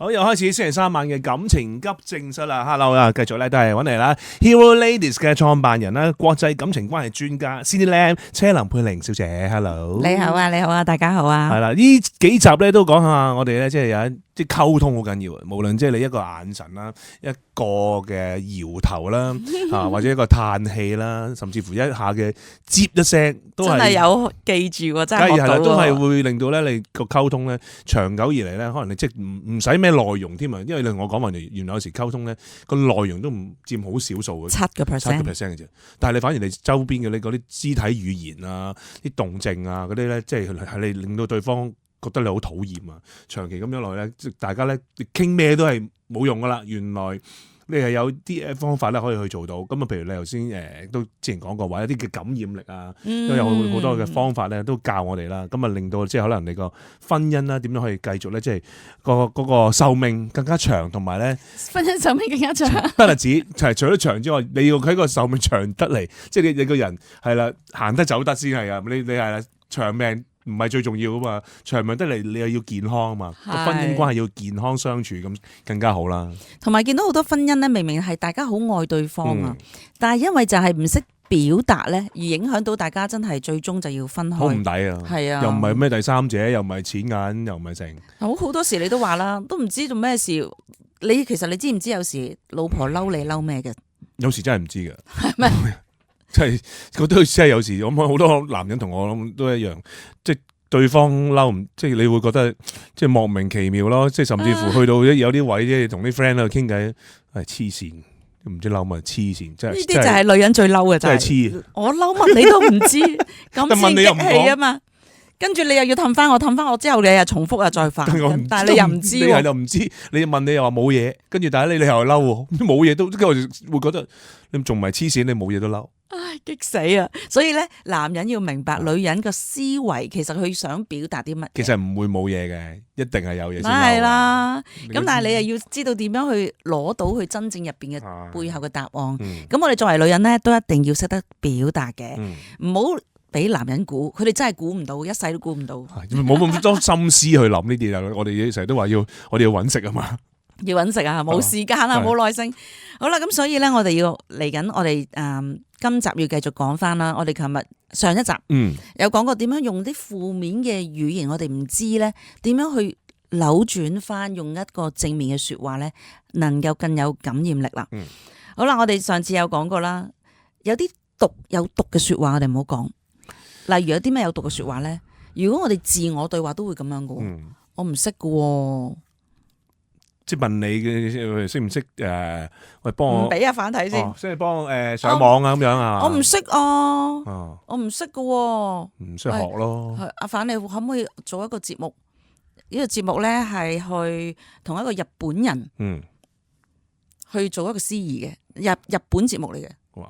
好，又開始星期三晚嘅感情急症室啦 ，Hello 啊，繼續咧都係揾嚟啦，Hero Ladies 嘅創辦人啦，國際感情關係專家 Cindy Lam 車林佩玲小姐 ，Hello，你好啊，大家好啊，係啦，呢幾集咧都講下我哋咧，即係有啲溝通好緊要啊，無論即係你一個眼神啦，一個嘅搖頭啦，啊或者一個嘆氣啦，甚至乎一下嘅接一聲，都係真係有記住喎，真係學到喎，都係會令到咧你個溝通咧長久以嚟咧，可能你即係唔使咩內容添啊，因為你同我講話原來有時溝通咧個內容都唔佔好少數嘅7% 嘅啫，但係你反而你周邊嘅你嗰啲肢體語言啊、啲動靜啊嗰啲咧，即係你令到對方覺得你好討厭啊！長期咁樣落去咧，大家咧傾咩都係冇用噶啦。原來你係有啲方法咧可以去做到。咁啊，譬如你頭先都之前講過話，一啲嘅感染力啊，都有好多嘅方法咧，都教我哋啦。咁啊，令到即係可能你個婚姻啦，點樣可以繼續咧，即係嗰個壽命更加長，同埋咧婚姻壽命更加長。不單止就係除咗長之外，你要喺個壽命長得嚟，即係你個人係啦，行得走得先係啊！你係啦，長命。唔係最重要啊嘛，長命得嚟你又要健康啊嘛，個婚姻關係要健康相處咁更加好啦。同埋見到好多婚姻咧，明明係大家好愛對方啊，但係因為就係唔識表達咧，而影響到大家真係最終就要分開。好唔抵啊！係啊，又唔係咩第三者，又唔係錢眼，又唔係成。好多時你都話啦，都唔知做咩事。其實你知唔知有時老婆嬲你嬲咩嘅？有時真係唔知㗎。係咩？即係覺得真係有時，我諗好多男人同我諗都一樣，即係對方嬲唔，即係你會覺得即係莫名其妙咯，即係甚至乎去到有啲位即係同啲 friend 喺度傾偈，係黐線，唔知嬲咪黐線，真係呢啲就係女人最嬲嘅，真係黐。我嬲乜你都唔知，咁先激氣啊嘛。跟住你又要氹翻我之後，你又重複又再犯，但係你又唔知，你係就唔知，你問你又話冇嘢，跟住但係你又嬲喎，冇嘢都，跟住會覺得你仲唔係黐線，你冇嘢都嬲。唉，激死啊！所以咧，男人要明白女人嘅思維，其實佢想表達啲乜？其實唔會冇嘢嘅，一定係有嘢先。係啦，咁但係你又要知道點樣去攞到佢真正入邊嘅背後嘅答案。咁我哋作為女人咧，都一定要識得表達嘅，唔好俾男人估，佢哋真係估唔到，一世都估唔到。冇咁多心思去諗呢啲啊！我哋成日都話我哋要搵食啊嘛。要搵食啊，冇時間啊，冇耐性。好啦，咁所以咧，我哋要嚟緊，我哋今集要繼續講翻啦。我哋琴日上一集有講過點樣用啲負面嘅語言，我哋唔知咧點樣去扭轉翻，用一個正面嘅說話咧，能夠更有感染力啦。好啦，我哋上次有講過啦，有啲有毒嘅說話，我哋唔好講。例如有啲咩有毒嘅說話咧？如果我哋自我對話都會咁樣嘅，我唔識嘅。即係問你嘅識唔識喂幫我？唔俾阿反睇先，即係幫我上網啊咁樣啊？我唔識啊，我唔識嘅，唔識學咯。阿反，你可唔可以做一個節目？呢個節目咧係去同一個日本人去做一個司儀嘅日本節目嚟嘅。哇！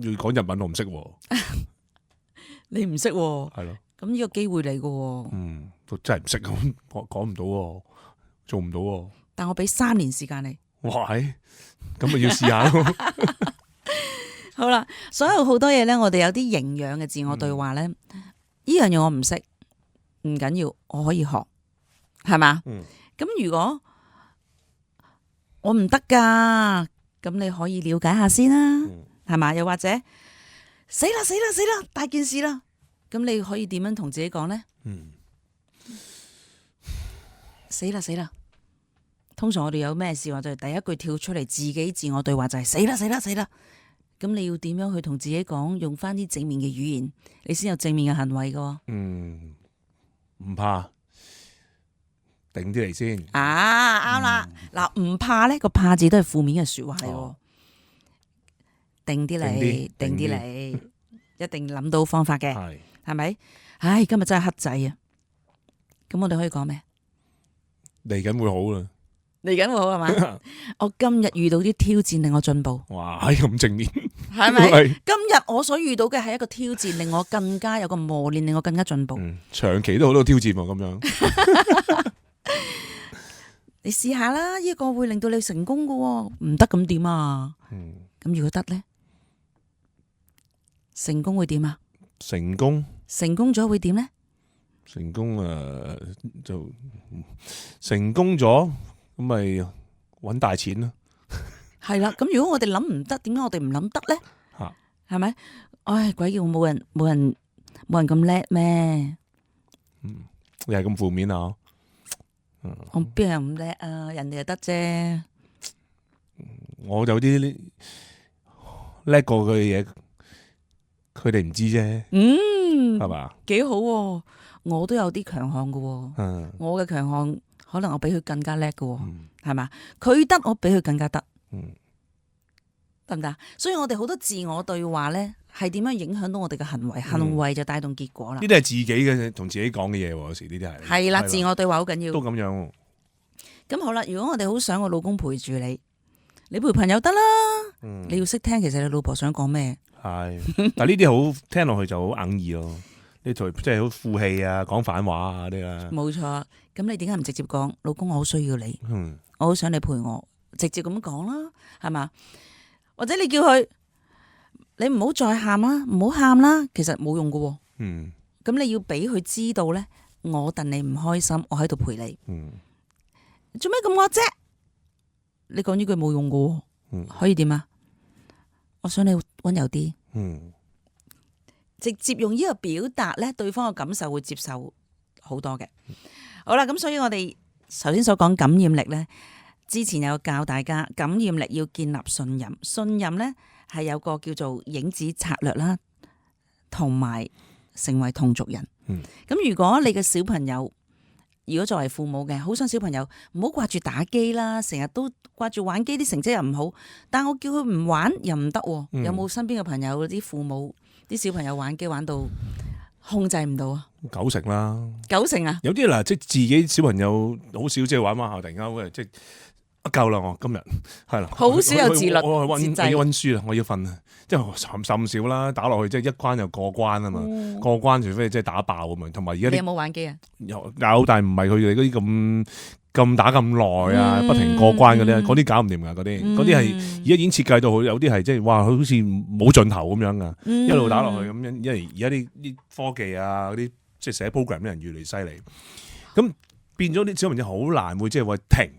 要講日文我唔識喎。你唔識喎？係咯。咁呢個機會嚟嘅。都真係唔識咁講唔到喎，做唔到喎。但我俾3年時間你。哇！咁咪要試下咯。好啦，所有好多嘢咧，我哋有啲營養嘅自我對話咧，呢樣嘢我唔識，唔緊要，我可以學，係嘛？咁如果我唔得噶，咁你可以了解下先啦，係嘛？又或者死啦，大件事啦，咁你可以點樣同自己講咧？死啦！通常我哋有咩事話就係第一句跳出嚟，自己自我對話就係死啦！咁你要點樣去同自己講？用翻啲正面嘅語言，你先有正面嘅行為噶。唔怕，頂啲嚟先。啱啦。嗱，唔怕咧，個怕字都係負面嘅說話嚟。定啲嚟，一定諗到方法嘅，係咪？唉，今日真係黑仔啊！咁我哋可以講咩？嚟緊會好啦。嚟緊會好係嘛？我今日遇到啲挑戰令我進步。哇，咁正面，係咪？今日我所遇到嘅係一個挑戰，令我更加有個磨練，令我更加進步。長期都好多挑戰喎，咁樣。你試下啦，呢個會令到你成功噶，唔得咁點啊？咁如果得咧，成功會點啊？成功咗會點咧？成功就成功咗，咁咪揾大錢咯。係啦，咁如果我哋諗唔得，點解我哋唔諗得咧？嚇，係咪？唉，鬼叫冇人咁叻咩？又係咁負面啊！我邊有人咁叻啊？人哋就得啫。我有啲叻過佢嘅嘢，佢哋唔知啫。係嘛？幾好喎！我都有啲強項㗎喎。我嘅強項可能我比佢更加叻㗎喎，係嘛？佢得我比佢更加得，得唔得？所以我哋好多自我對話咧，係點樣影響到我哋嘅行為？行為就帶動結果啦。呢啲係自己嘅同自己講嘅嘢喎，有時呢啲係啦，自我對話好緊要。都咁樣。咁好啦，如果我哋好想個老公陪住你，你陪朋友得啦。你要識聽，其實你老婆想講咩？係，但呢啲好聽落去就好硬意咯。呢台即係好負氣啊，講反話啊啲啦。冇錯，咁你點解唔直接講老公？我好需要你，我好想你陪我，直接咁講啦，係嘛？或者你叫佢，你唔好再喊啦，唔好喊啦，其實冇用噶。咁你要俾佢知道咧，我戥你唔開心，我喺度陪你。做咩咁惡啫？你講呢句冇用噶，可以點啊？我想你溫柔啲。直接用呢個表達咧，對方嘅感受會接受好多嘅。好啦，咁所以我哋頭先所講感染力咧，之前有教大家感染力要建立信任，信任咧係有個叫做影子策略啦，同埋成為同族人。咁如果你嘅小朋友，如果作為父母嘅，好想小朋友唔好掛住打機啦，成日都掛住玩機，啲成績又唔好，但我叫佢唔玩又唔得。有冇身邊嘅朋友啲父母？啲小朋友玩機玩到控制唔到啊！90%啦，90%啊！有啲嗱，即係自己小朋友好少，即係玩玩下，突然間即係夠啦！我今日係啦，好少有自律，我要溫書啦，我要瞓啊！即係甚少啦，打落去即係一關又過關啊嘛，過關除非即係打爆啊嘛，同埋而家你有冇玩機啊？有，但係唔係佢哋嗰啲咁打咁耐啊，不停過關嗰啲搞唔掂噶，嗰啲係而家已經設計到好，有啲係即係哇，好似冇盡頭咁樣噶，一路打落去咁樣，因為而家啲科技啊，嗰啲即係寫 program 啲人越嚟越犀利，咁變咗啲小朋友好難會即係話停。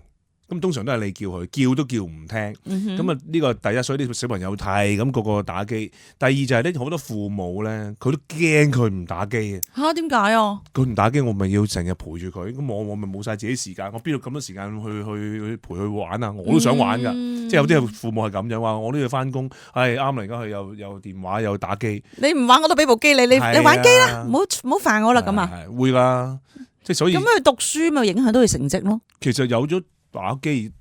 咁通常都係你叫佢，叫都叫唔聽。咁啊呢個第一，所以啲小朋友係咁個打機。第二就係呢，好多父母咧，佢都驚佢唔打機嘅。嚇，點解啊？佢唔打機，我咪要成日陪住佢。咁我咪冇晒自己時間。我邊度咁多時間去陪佢玩啊？我都想玩㗎。即係有啲父母係咁樣話，我都要翻工。係啱啦，而家佢又電話又打機。你唔玩我都俾部機你，你玩機啦，唔好煩我啦咁啊。係會㗎，即係所以。咁佢讀書咪影響到佢成績咯。其實有咗打機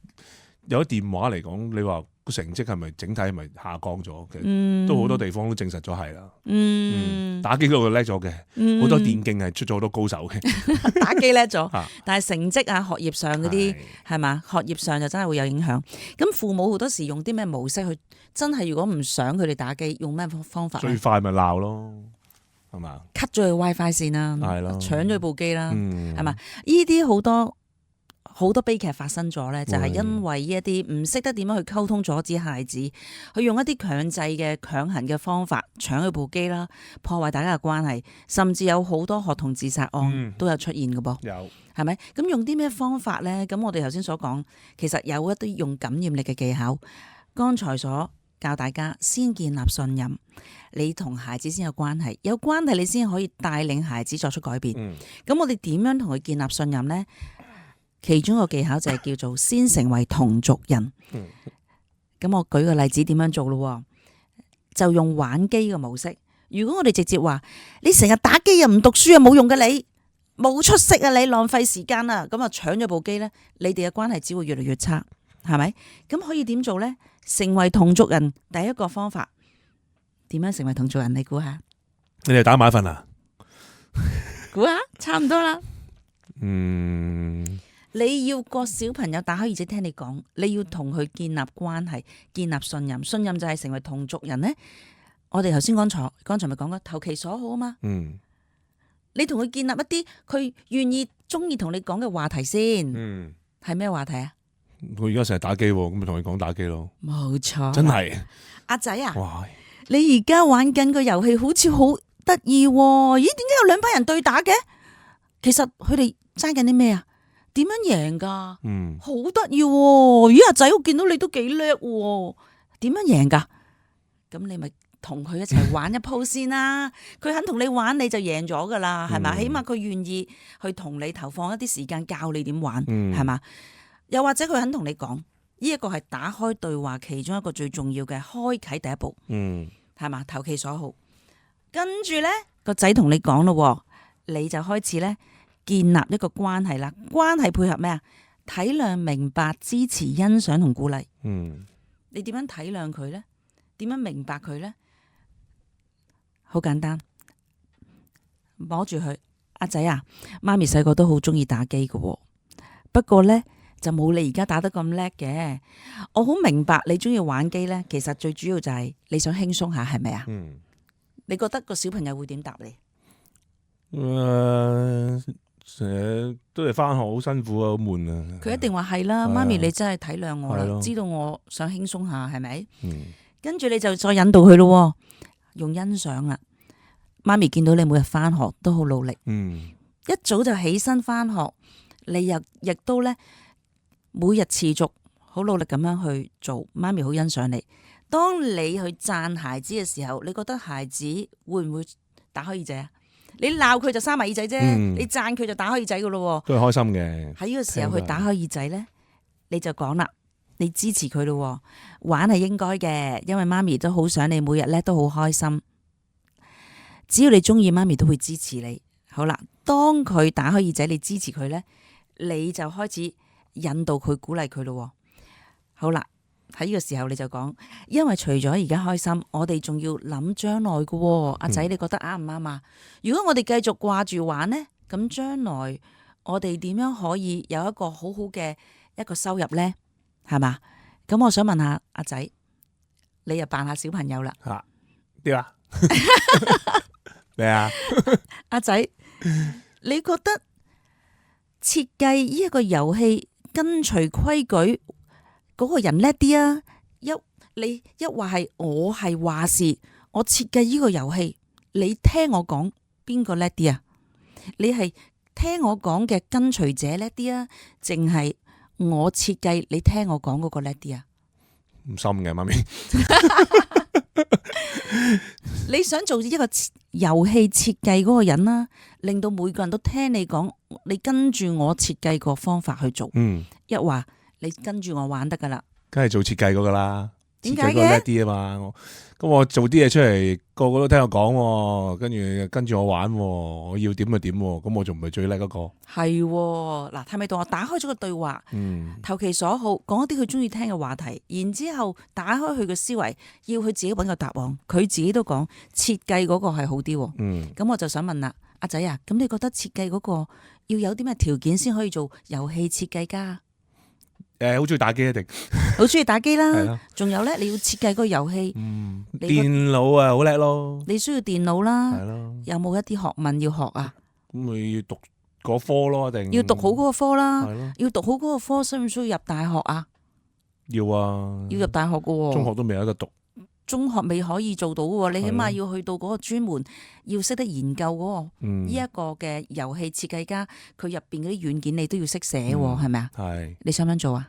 有啲電話嚟講，你話個成績係咪整體係咪下降咗？其實都好多地方都證實咗係啦。打機嗰個叻咗嘅，好多電競係出咗好多高手嘅。打機叻咗，但係成績啊、學業上嗰啲係嘛？學業上就真係會有影響。咁父母好多時用啲咩模式去？真係如果唔想佢哋打機，用咩方法？最快咪鬧咯，係嘛？cut 咗佢 WiFi 線啦，係咯，搶咗部機啦，係嘛？呢啲好多悲劇發生咗咧，就係因為呢一啲唔識得點樣去溝通阻止孩子，去用一啲強制嘅強行嘅方法搶佢部機啦，破壞大家嘅關係，甚至有好多學童自殺案都有出現嘅噃。有係咪？咁用啲咩方法咧？咁我哋頭先所講，其實有一啲用感染力嘅技巧。剛才所教大家先建立信任，你同孩子先有關係，有關係你先可以帶領孩子作出改變。咁我哋點樣同佢建立信任咧？其中一個技巧就係叫做先成為同族人。咁我舉個例子點樣做咯？就用玩機嘅模式。如果我哋直接話你成日打機又唔讀書又冇用嘅，你冇出息啊，你浪費時間啊，咁啊搶咗部機咧，你哋嘅關係只會越嚟越差，係咪？咁可以點做咧？成為同族人，第一個方法點樣成為同族人？你估下？你哋打埋一份啊？估下，差唔多啦。你要個小朋友打開耳仔聽你講，你要同佢建立關係，建立信任。信任就係成為同族人咧。我哋頭先剛才咪講過投其所好啊嘛。你同佢建立一啲佢願意中意同你講嘅話題先。係咩話題啊？佢而家成日打機，咁咪同佢講打機咯。冇錯，真係。阿仔啊，哇，你而家玩緊個遊戲好似好得意喎。咦，點解有兩班人對打嘅？其實佢哋爭緊啲咩啊？點樣贏㗎？嗯，好得意喎！咦，阿仔，我見到你都幾叻喎，點樣贏㗎？咁你咪同佢一齊玩一鋪先啦。佢肯同你玩，你就贏咗㗎啦，係咪？起碼佢願意去同你投放一啲時間教你點玩，係嘛？又或者佢肯同你講，呢一個係打開對話其中一個最重要嘅開啟第一步，係嘛？投其所好。跟住咧，個仔同你講咯，你就開始咧建立一個關係啦。關係配合咩啊？體諒、明白、支持、欣賞同鼓勵。你點樣體諒佢咧？點樣明白佢咧？好簡單，摸住佢，阿仔啊，媽咪細個都好中意打機㗎，不過咧就冇你而家打得咁叻嘅。我好明白你中意玩機咧，其實最主要就係你想輕鬆下，係咪啊？你覺得個小朋友會點答你？成日都係翻學好辛苦啊，好悶啊。佢一定話係啦，媽咪你真係體諒我啦，知道我想輕鬆下，係咪？跟住你就再引導佢咯，用欣賞啦。媽咪見到你每日翻學都好努力，一早就起身翻學，你亦都咧每日持續好努力咁樣去做，媽咪好欣賞你。當你去讚孩子嘅時候，你覺得孩子會唔會打開耳仔啊？你鬧佢就閂埋耳仔啫，你讚佢就打開耳仔噶咯，都係開心嘅。喺呢個時候去打開耳仔咧，你就講啦，你支持佢咯，玩係應該嘅，因為媽咪都好想你每日咧都好開心。只要你中意，媽咪都會支持你。好啦，當佢打開耳仔，你支持佢咧，你就開始引導佢、鼓勵佢咯。好啦。喺呢個時候你就講，因為除咗而家開心，我哋仲要諗將來嘅。阿仔，你覺得啱唔啱啊？如果我哋繼續掛住玩呢，咁將來我哋點樣可以有一個好好嘅一個收入呢？係嘛？咁我想問下阿仔，你又扮下小朋友啦。吓點啊？咩啊？阿仔，你覺得設計呢一個遊戲跟隨規矩嗰個人叻啲啊？你一話係我係話事，我設計呢個遊戲，你聽我講邊個叻啲啊？你係聽我講嘅跟隨者叻啲啊，淨係我設計你聽我講嗰個叻啲啊？唔深嘅媽咪，你想做一個遊戲設計嗰個人啦，令到每個人都聽你講，你跟住我設計個方法去做。一話。你跟住我玩得噶啦，梗係做設計嗰個啦，點解嘅？設計嗰個叻啲啊嘛，咁我做啲嘢出嚟，個個都聽我講，跟住我玩，我要點就點，咁我仲唔係最叻嗰個？係嗱，係咪到我打開咗個對話？投其所好，講一啲佢中意聽嘅話題，然之後打開佢嘅思維，要佢自己揾個答案。佢自己都講設計嗰個係好啲。咁我就想問啦，阿仔啊，咁你覺得設計嗰個要有啲咩條件先可以做遊戲設計家？好中意打機一定，好中意打機啦。仲有咧，你要設計個遊戲，電腦啊好叻咯。你需要電腦啦，有冇一啲學問要學啊？咁咪要讀嗰科咯，一定要讀好嗰個科啦。要讀好嗰個科，需唔需要入大學啊？要啊，要入大學噶。中學都未有得讀。中學未可以做到嘅，你起碼要去到嗰個專門，要識得研究嗰個呢一個嘅遊戲設計家，佢入邊嗰啲軟件你都要識寫，係咪啊？係。你想唔想做啊？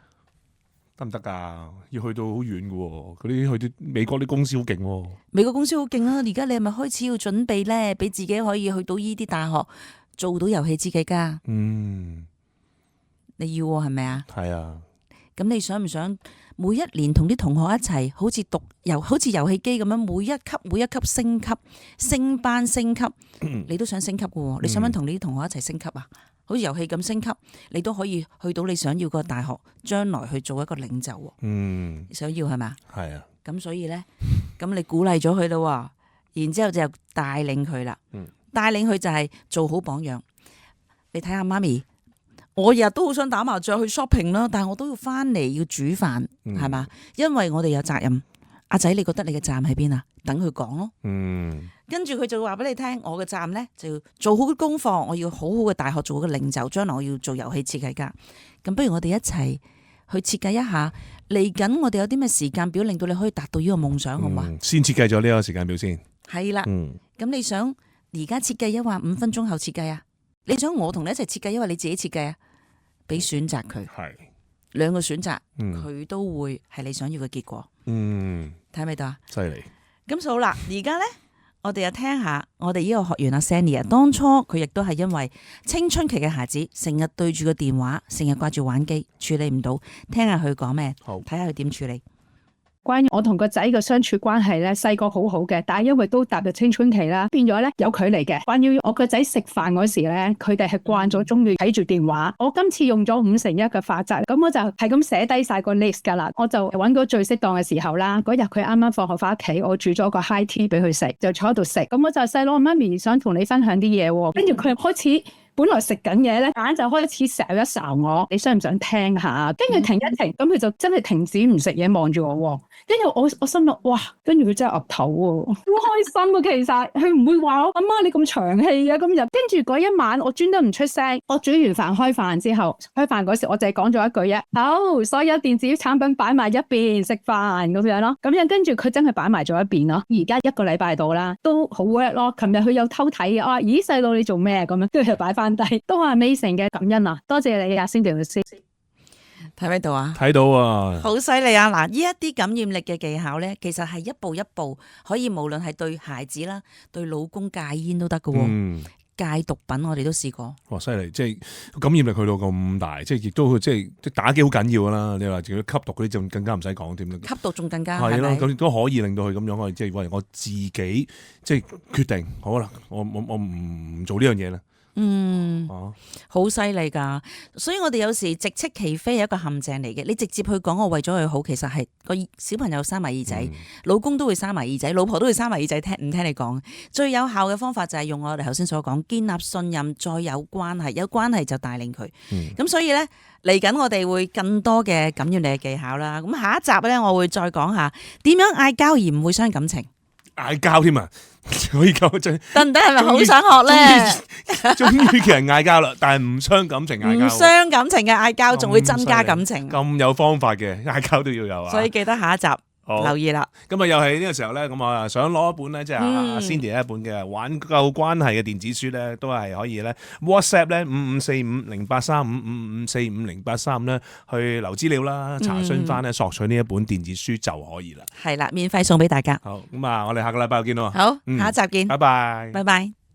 得唔得噶？要去到好遠嘅，嗰啲去到美國啲公司好勁。美國公司好勁啦！而家你係咪開始要準備咧，俾自己可以去到呢啲大學做到遊戲設計家？你要係咪啊？係啊。咁你想唔想每一年同啲同學一齊，好似遊戲機咁樣，每一級升級、升班、升級，你都想升級嘅？你想唔想同你啲同學一齊升級啊？好似遊戲咁升級，你都可以去到你想要個大學，將來去做一個領袖。想要係咪？係啊。咁所以咧，咁你鼓勵咗佢咯，然之後就帶領佢啦。帶領佢就係做好榜樣。你睇下媽咪。我日日都好想打麻雀去 shopping 啦，但係我都要翻嚟要煮飯，係嘛？因為我哋有責任。阿仔，你覺得你嘅責任喺邊啊？等佢講咯。跟住佢就話俾你聽，我嘅責任咧就要做好功課，我要好好嘅大學做個領袖，將來我要做遊戲設計家。咁不如我哋一齊去設計一下嚟緊，我哋有啲咩時間表令到你可以達到呢個夢想，好嘛？先設計咗呢個時間表先。係啦。咁你想而家設計，抑或5分鐘後設計啊？你想我同你一齊設計，抑或你自己設計啊？俾選擇佢，係兩個選擇佢都會係你想要嘅結果。睇唔睇到啊？犀利。咁好啦，而家咧，我哋又聽下我哋呢個學員阿 Sandy 啊，當初佢亦都係因為青春期嘅孩子成日對住個電話，成日掛住玩機，處理唔到，聽下佢講咩，睇下佢點處理。關於我同個仔嘅相處關係咧，細個好好嘅，但係因為都踏入青春期啦，變咗咧有距離嘅。關於我個仔食飯嗰時咧，佢哋係慣咗中意睇住電話。我今次用咗5:1嘅法則，咁我就係咁寫低晒個 list 噶啦。我就揾到最適當嘅時候啦。嗰日佢啱啱放學翻屋企，我煮咗個 high tea 俾佢食，就坐喺度食。咁我就細佬媽咪想同你分享啲嘢喎，跟住佢開始。本來食緊嘢咧，眼就開始睄一睄我，你想唔想聽下？跟住停一停，咁佢就真係停止唔食嘢，望住我。跟住我心諗，哇！跟住佢真係岌頭喎，好開心啊！其實佢唔會話我阿媽你咁長氣嘅今日。跟住嗰一晚，我專登唔出聲。我煮完飯開飯之後，開飯嗰時我淨係講咗一句啫，好，所有電子產品擺埋一邊食飯咁樣咯。咁樣跟住佢真係擺埋咗一邊咯。而家1個禮拜到啦，都好 work 咯。琴日佢有偷睇嘅，我咦細佬你做咩咁樣？跟住佢擺翻。都係 amazing 嘅，感恩啊！多謝你啊，Cindy老師。睇唔睇到啊？睇到啊！好犀利啊！嗱，呢一啲感染力嘅技巧咧，其實係一步一步可以，無論係對孩子啦，對老公戒煙都得㗎喎。戒毒品我哋都試過。哇！犀利，即係感染力去到咁大，即係亦都即係打機好緊要啦。你話仲要吸毒嗰啲，就更加唔使講添啦。吸毒仲更加係咯，咁亦都可以令到佢咁樣，我即係喂我自己即係決定，好啦，我唔做呢樣嘢啦。好犀利噶，所以我哋有時直斥其非係一個陷阱嚟嘅。你直接去講我為咗佢好，其實係個小朋友生埋耳仔，老公都會生埋耳仔，老婆都會生埋耳仔，唔聽你講。最有效嘅方法就係用我哋頭先所講，建立信任，再有關係，有關係就帶領佢。咁所以咧，嚟緊我哋會更多嘅感染力嘅技巧啦。咁下一集咧，我會再講下點樣嗌交而唔會傷感情。嗌交添啊！可以夠真得唔得？係咪好想學咧？終於其實嗌交啦，但係唔傷感情嗌交，唔傷感情嘅嗌交仲會增加感情，咁有方法嘅嗌交都要有啊！所以記得下一集留意啦。咁啊，又係呢個時候咧，咁我想攞一本咧，即係阿 Cindy 一本嘅挽救關係嘅電子書咧，都係可以咧 WhatsApp 咧5545083555450835咧去留資料啦，查詢翻咧索取呢一本電子書就可以啦。係啦，免費送俾大家。好，咁啊，我哋下個禮拜見咯。好，下一集見。拜拜。拜拜。